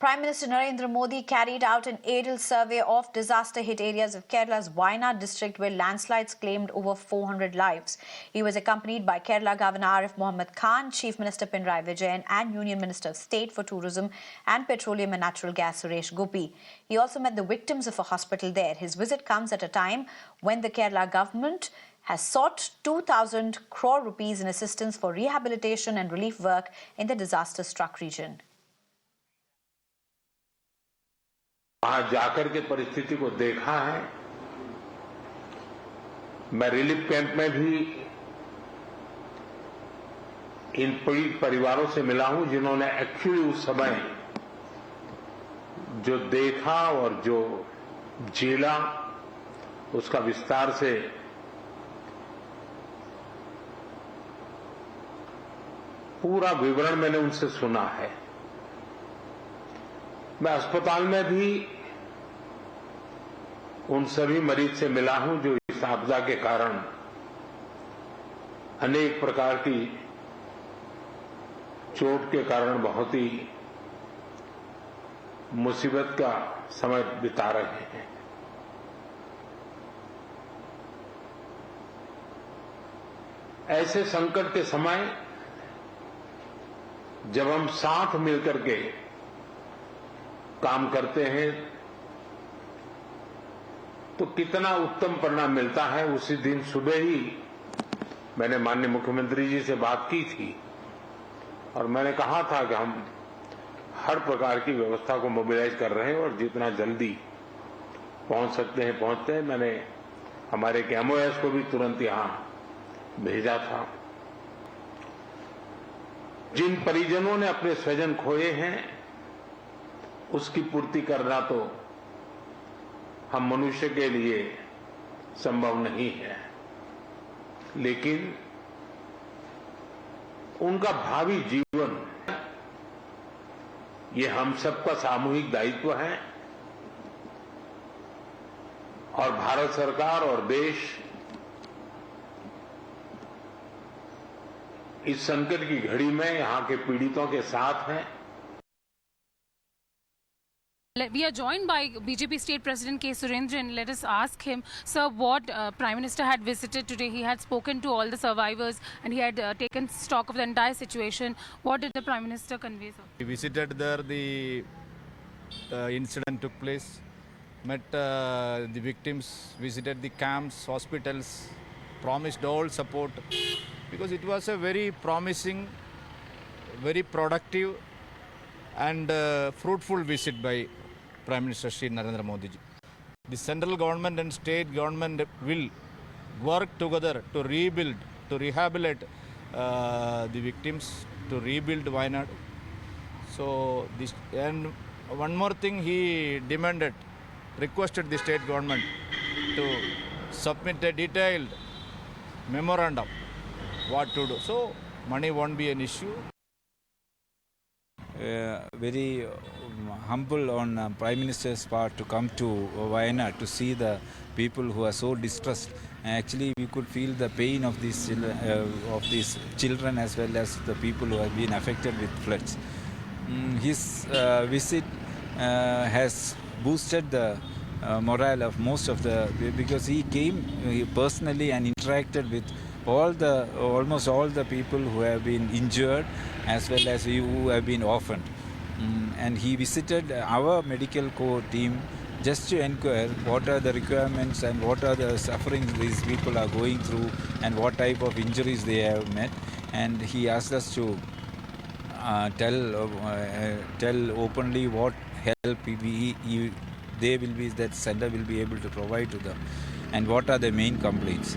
Prime Minister Narendra Modi carried out an aerial survey of disaster-hit areas of Kerala's Wayanad district where landslides claimed over 400 lives. He was accompanied by Kerala Governor Arif Mohammed Khan, Chief Minister Pinarayi Vijayan and Union Minister of State for Tourism and Petroleum and Natural Gas Suresh Gopi. He also met the victims of a hospital there. His visit comes at a time when the Kerala government has sought 2,000 crore rupees in assistance for rehabilitation and relief work in the disaster-struck region. वहां जाकर के परिस्थिति को देखा है। मैं relief camp में भी इन पीड़ित परिवारों से मिला हूं जिन्होंने एक्चुअली उस समय जो देखा और जो झेला उसका विस्तार से पूरा विवरण मैंने उनसे सुना है। मैं अस्पताल में भी उन सभी मरीज से मिला हूं जो इस आपदा के कारण अनेक प्रकार की चोट के कारण बहुत ही मुसीबत का समय बिता रहे हैं। ऐसे संकट के समय जब हम साथ मिलकर के काम करते हैं तो कितना उत्तम परिणाम मिलता है। उसी दिन सुबह ही मैंने माननीय मुख्यमंत्री जी से बात की थी और मैंने कहा था कि हम हर प्रकार की व्यवस्था को मोबिलाइज कर रहे हैं और जितना जल्दी पहुंच सकते हैं पहुंचते हैं। मैंने हमारे एमओएस को भी तुरंत यहां भेजा था। जिन परिजनों ने अपने स्वजन खोए हैं उसकी पूर्ति करना तो हम मनुष्य के लिए संभव नहीं है, लेकिन उनका भावी जीवन ये हम सबका सामूहिक दायित्व है और भारत सरकार और देश इस संकट की घड़ी में यहां के पीड़ितों के साथ हैं। We are joined by BJP State President K. Surendran. Let us ask him, sir, what Prime Minister had visited today. He had spoken to all the survivors and he had taken stock of the entire situation. What did the Prime Minister convey, sir? He visited there, the incident took place, met the victims, visited the camps, hospitals, promised all support because it was a very promising, very productive and fruitful visit by Prime Minister Shri Narendra Modi ji. The central government and state government will work together to rebuild, to rehabilitate the victims, to rebuild Wayanad. So, this, and one more thing he demanded, requested the state government to submit a detailed memorandum what to do. So, money won't be an issue. Very humble on Prime Minister's part to come to Wayanad to see the people who are so distressed. Actually, we could feel the pain of these children as well as the people who have been affected with floods. His visit has boosted the morale of most of the, because he came personally and interacted with almost all the people who have been injured as well as who have been orphaned. And he visited our medical corps team just to inquire what are the requirements and what are the sufferings these people are going through and what type of injuries they have met. And he asked us to tell openly what help that center will be able to provide to them and what are the main complaints.